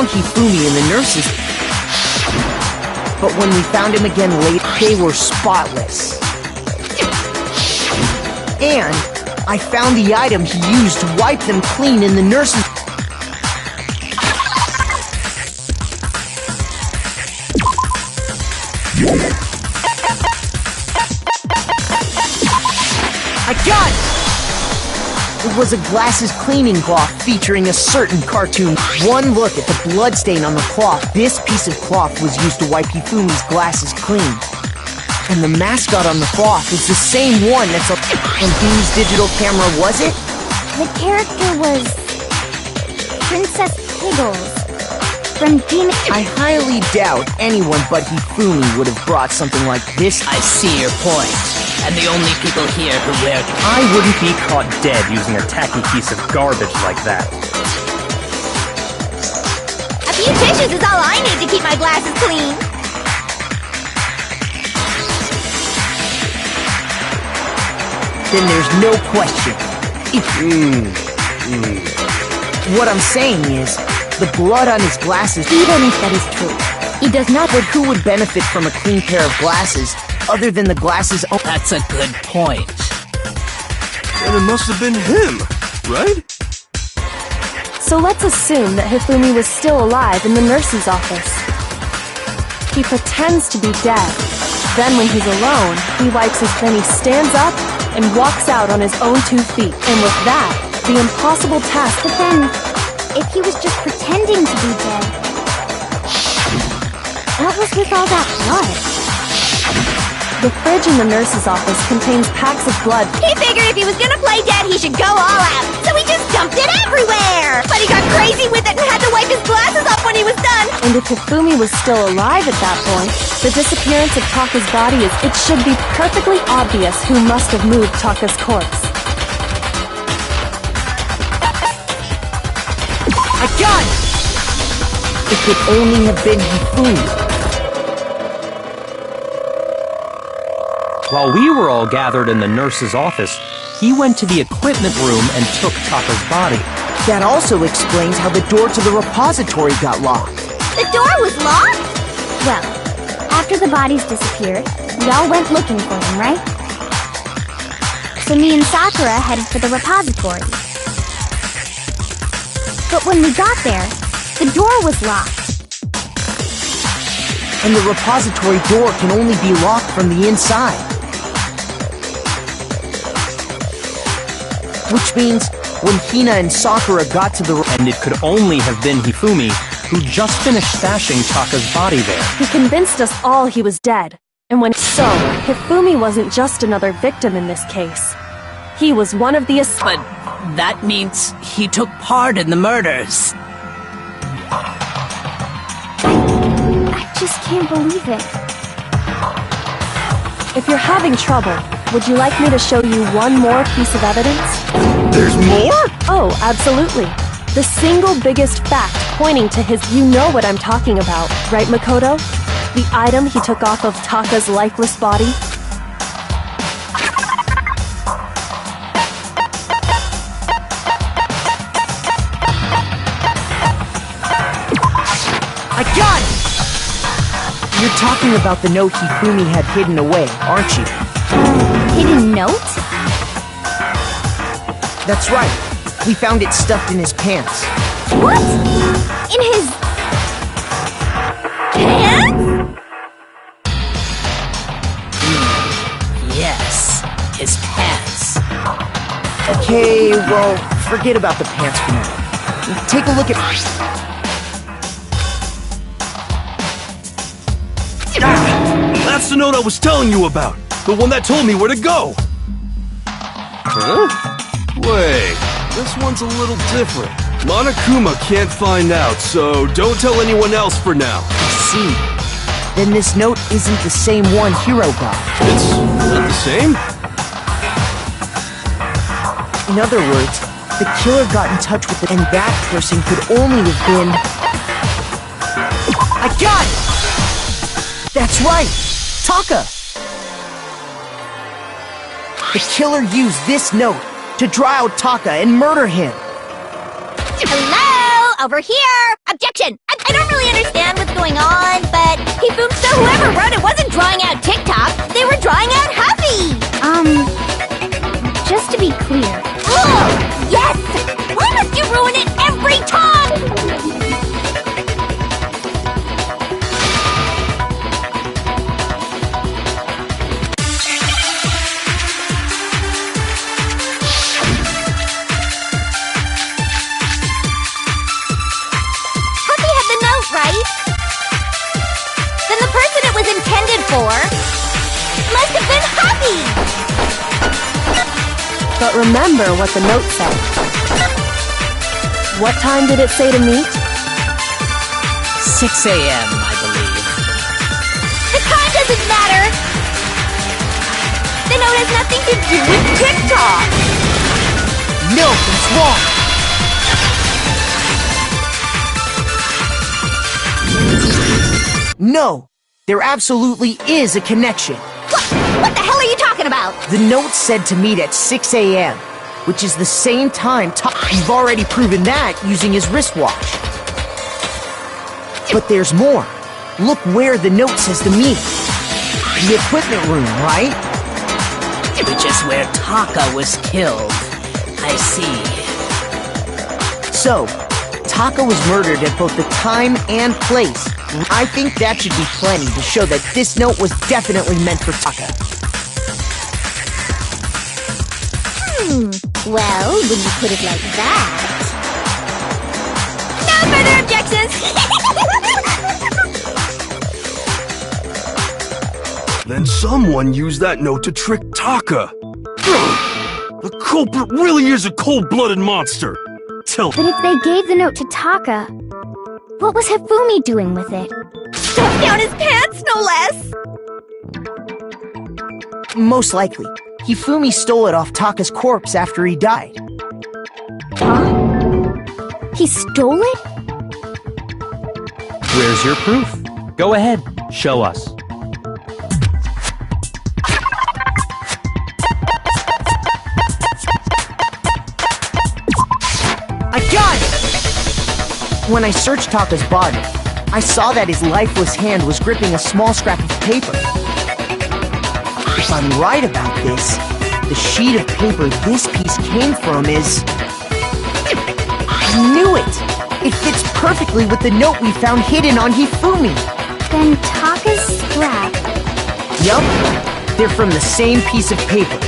found Hifumi in the nurses. But when we found him again later, they were spotless. And I found the item he used to wipe them clean in the nurses. I got it! It was a glasses cleaning cloth featuring a certain cartoon. One look at the bloodstain on the cloth. This piece of cloth was used to wipe Hifumi's glasses clean. And the mascot on the cloth is the same one that's on... And whose digital camera was it? The character was... Princess Piggles. From Demon... I highly doubt anyone but Hifumi would have brought something like this. I see your point. And the only people here who wear... I wouldn't be caught dead using a tacky piece of garbage like that. A few tissues is all I need to keep my glasses clean. Then there's no question. What I'm saying is, the blood on his glasses... Even if that is true, he does not... But who would benefit from a clean pair of glasses other than the glasses... Oh, That's a good point. And it must have been him, right? So let's assume that Hifumi was still alive in the nurse's office. He pretends to be dead. Then when he's alone, he wipes his... Then he stands up and walks out on his own 2 feet. And with that, the impossible task... But then, if he was just pretending to be dead, what was with all that blood? The fridge in the nurse's office contains packs of blood. He figured if he was gonna play dead, he should go all out, so he just dumped it everywhere! But he got crazy with it and had to wipe his glasses off when he was done! And if Hifumi was still alive at that point, the disappearance of Taka's body is... It should be perfectly obvious who must have moved Taka's corpse. I got it! It could only have been Hifumi. While we were all gathered in the nurse's office, he went to the equipment room and took Taka's body. That also explains how the door to the repository got locked. The door was locked? Well, after the bodies disappeared, we all went looking for them, right? So me and Sakura headed for the repository. But when we got there, the door was locked. And the repository door can only be locked from the inside. Which means, when Hina and Sakura got to the... And it could only have been Hifumi, who just finished stashing Taka's body there. He convinced us all he was dead. And when... So, Hifumi wasn't just another victim in this case. He was one of the... But that means he took part in the murders. I just can't believe it. If you're having trouble, would you like me to show you one more piece of evidence? There's more? Oh, absolutely. The single biggest fact pointing to his... You know what I'm talking about, right, Makoto? The item he took off of Taka's lifeless body? I got it! You're talking about the note Hifumi had hidden away, aren't you? Hidden note? That's right. We found it stuffed in his pants. What? In his... pants? Yes, his pants. Okay, well, forget about the pants for now. Take a look at... That's the note I was telling you about! The one that told me where to go! Huh? Wait, this one's a little different. Monokuma can't find out, so don't tell anyone else for now. I see. Then this note isn't the same one Hiro got. It's not the same? In other words, the killer got in touch with it, and that person could only have been... I got it! That's right! Taka! The killer used this note to draw out Taka and murder him! Hello? Over here! Objection! Objection! Whoever wrote it wasn't drawing out TikTok. They were drawing out Huffy. Just to be clear. Ugh! Yes! Why must you ruin it every time? Huffy had the note, right? Then the person it was intended for must have been Huffy! But remember what the note said. What time did it say to meet? 6 a.m., I believe. The time doesn't matter! The note has nothing to do with TikTok! No, it's wrong. No, there absolutely is a connection. What the hell are you talking about? The note said to meet at 6 a.m., which is the same time You've already proven that using his wristwatch. But there's more. Look where the note says to meet. The equipment room, right? Which is where Taka was killed. I see. So, Taka was murdered at both the time and place. I think that should be plenty to show that this note was definitely meant for Taka. Well, when you put it like that... No further objections! Then someone used that note to trick Taka. The culprit really is a cold-blooded monster. Tell But if they gave the note to Taka, what was Hifumi doing with it? Stuffed down his pants, no less! Most likely, Hifumi stole it off Taka's corpse after he died. Huh? He stole it? Where's your proof? Go ahead, show us. I got it! When I searched Taka's body, I saw that his lifeless hand was gripping a small scrap of paper. If I'm right about this, the sheet of paper this piece came from is... I knew it! It fits perfectly with the note we found hidden on Hifumi. Then Taka's scrap... Yup, they're from the same piece of paper.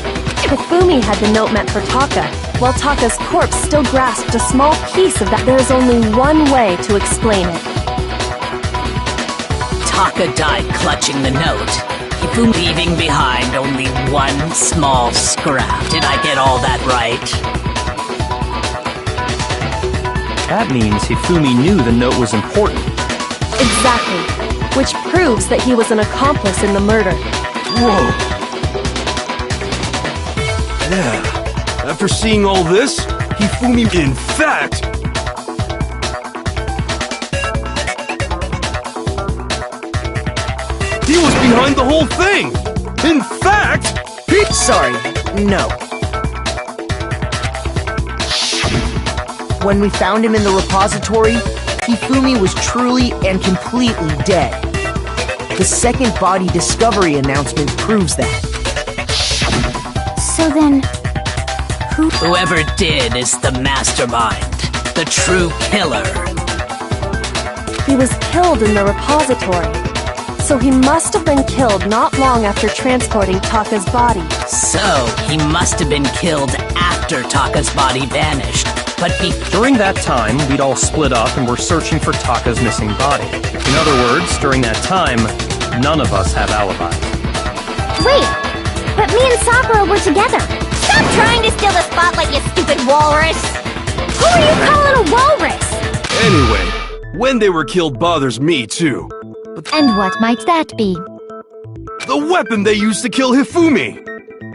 Hifumi had the note meant for Taka, while Taka's corpse still grasped a small piece of that. There is only one way to explain it. Taka died clutching the note. Hifumi leaving behind only one small scrap. Did I get all that right? That means Hifumi knew the note was important. Exactly. Which proves that he was an accomplice in the murder. Whoa. Yeah. After seeing all this, Hifumi, in fact... He was behind the whole thing! In fact, he... Sorry, no. When we found him in the repository, Hifumi was truly and completely dead. The second body discovery announcement proves that. So then... Whoever did is the mastermind. The true killer. He was killed in the repository. So he must have been killed not long after transporting Taka's body. So, he must have been killed after Taka's body vanished. But During that time, we'd all split up and were searching for Taka's missing body. In other words, during that time, none of us have alibis. Wait, but me and Sakura were together. Stop trying to steal the spotlight, you stupid walrus! Who are you calling a walrus? Anyway, when they were killed bothers me, too. And what might that be? The weapon they used to kill Hifumi!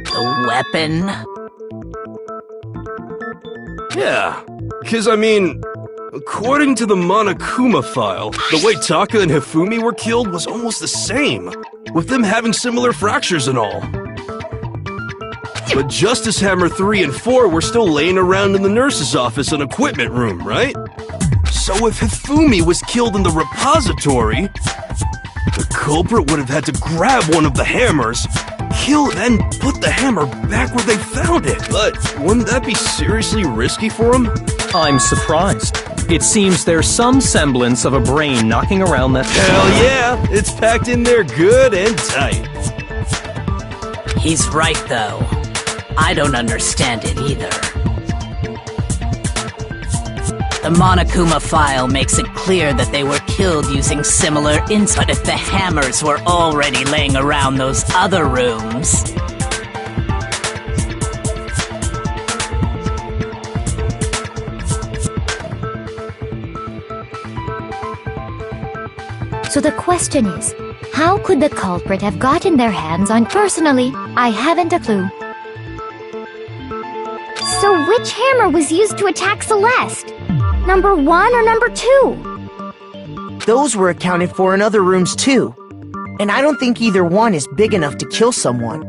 the weapon? Yeah, because I mean, according to the Monokuma file, the way Taka and Hifumi were killed was almost the same, with them having similar fractures and all. But Justice Hammer 3 and 4 were still laying around in the nurse's office and equipment room, right? So if Hifumi was killed in the repository, The culprit would have had to grab one of the hammers, kill it, then put the hammer back where they found it. But wouldn't that be seriously risky for him? I'm surprised. It seems there's some semblance of a brain knocking around that... Hell yeah! It's packed in there good and tight. He's right, though. I don't understand it either. The Monokuma file makes it clear that they were killed using similar but if the hammers were already laying around those other rooms... So the question is, how could the culprit have gotten their hands on... Personally, I haven't a clue. So which hammer was used to attack Celeste? Number 1 or number 2? Those were accounted for in other rooms too. And I don't think either one is big enough to kill someone.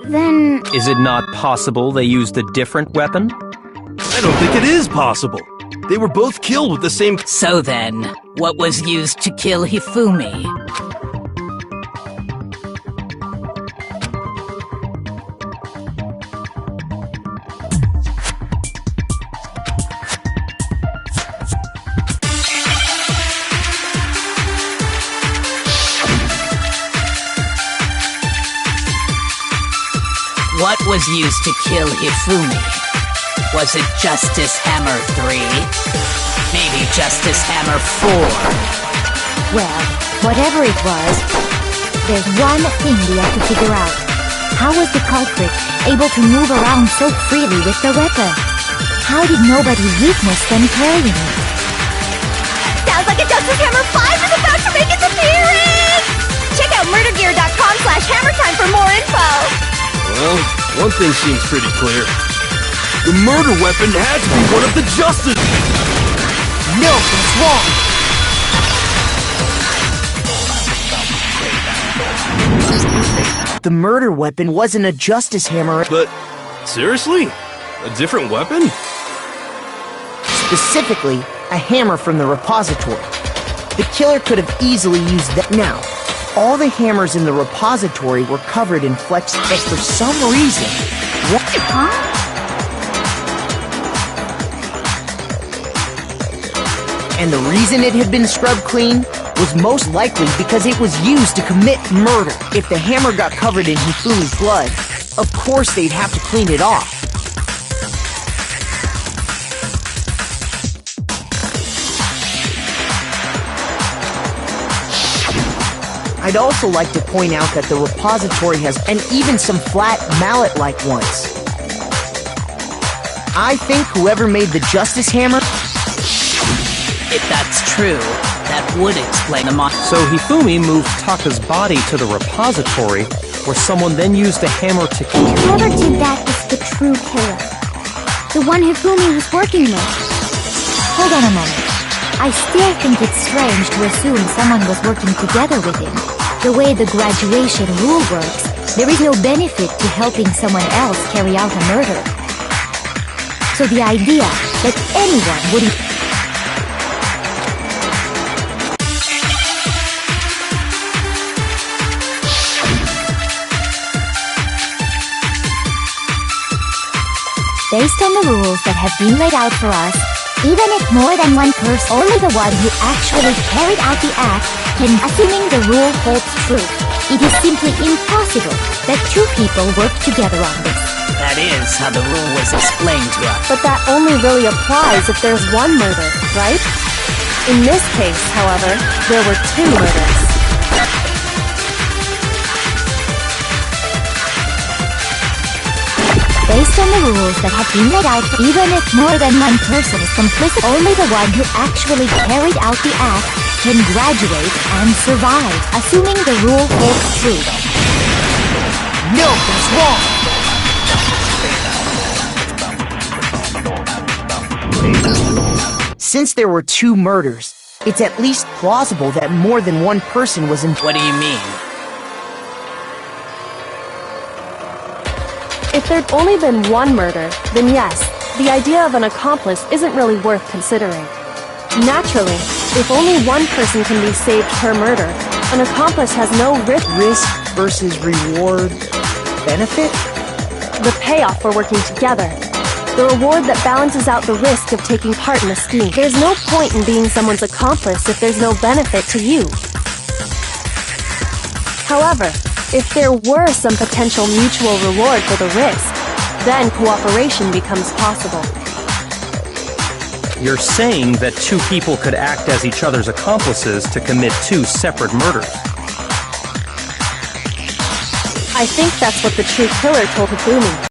Then... Is it not possible they used a different weapon? I don't think it is possible. They were both killed with the same... So then, what was used to kill Hifumi? What was used to kill Hifumi? Was it Justice Hammer 3? Maybe Justice Hammer 4? Well, whatever it was, there's one thing we have to figure out. How was the culprit able to move around so freely with the weapon? How did nobody witness them carrying it? Sounds like a Justice Hammer 5 is about to make its appearance! Check out murdergear.com/hammertime for more info! Well, one thing seems pretty clear. The murder weapon had to be one of the Justice... No, that's wrong! The murder weapon wasn't a Justice Hammer. But, seriously? A different weapon? Specifically, a hammer from the repository. The killer could have easily used that. Now, all the hammers in the repository were covered in flecks, but for some reason... And the reason it had been scrubbed clean was most likely because it was used to commit murder. If the hammer got covered in Hifumi's blood, of course they'd have to clean it off. I'd also like to point out that the repository has, and even some flat mallet-like ones. I think whoever made the Justice Hammer... If that's true, that would explain the So Hifumi moved Taka's body to the repository, where someone then used the hammer to kill him. Whoever did that is the true killer. The one Hifumi was working with. Hold on a moment. I still think it's strange to assume someone was working together with him. The way the graduation rule works, there is no benefit to helping someone else carry out a murder. So the idea that anyone would... Based on the rules that have been laid out for us, even if more than one person, only the one who actually carried out the act can, assuming the rule holds true, it is simply impossible that two people work together on this. That is how the rule was explained to us. But that only really applies if there's one murder, right? In this case, however, there were 2 murders. Based on the rules that have been laid out, even if more than one person is complicit, only the one who actually carried out the act can graduate and survive, assuming the rule holds true. No, that's wrong! Since there were 2 murders, it's at least plausible that more than one person was involved. What do you mean? If there'd only been one murder, then yes, the idea of an accomplice isn't really worth considering. Naturally, if only one person can be saved per murder, an accomplice has no risk. Risk versus reward benefit? The payoff for working together. The reward that balances out the risk of taking part in a scheme. There's no point in being someone's accomplice if there's no benefit to you. However, if there were some potential mutual reward for the risk, then cooperation becomes possible. You're saying that two people could act as each other's accomplices to commit two separate murders. I think that's what the true killer told Hifumi.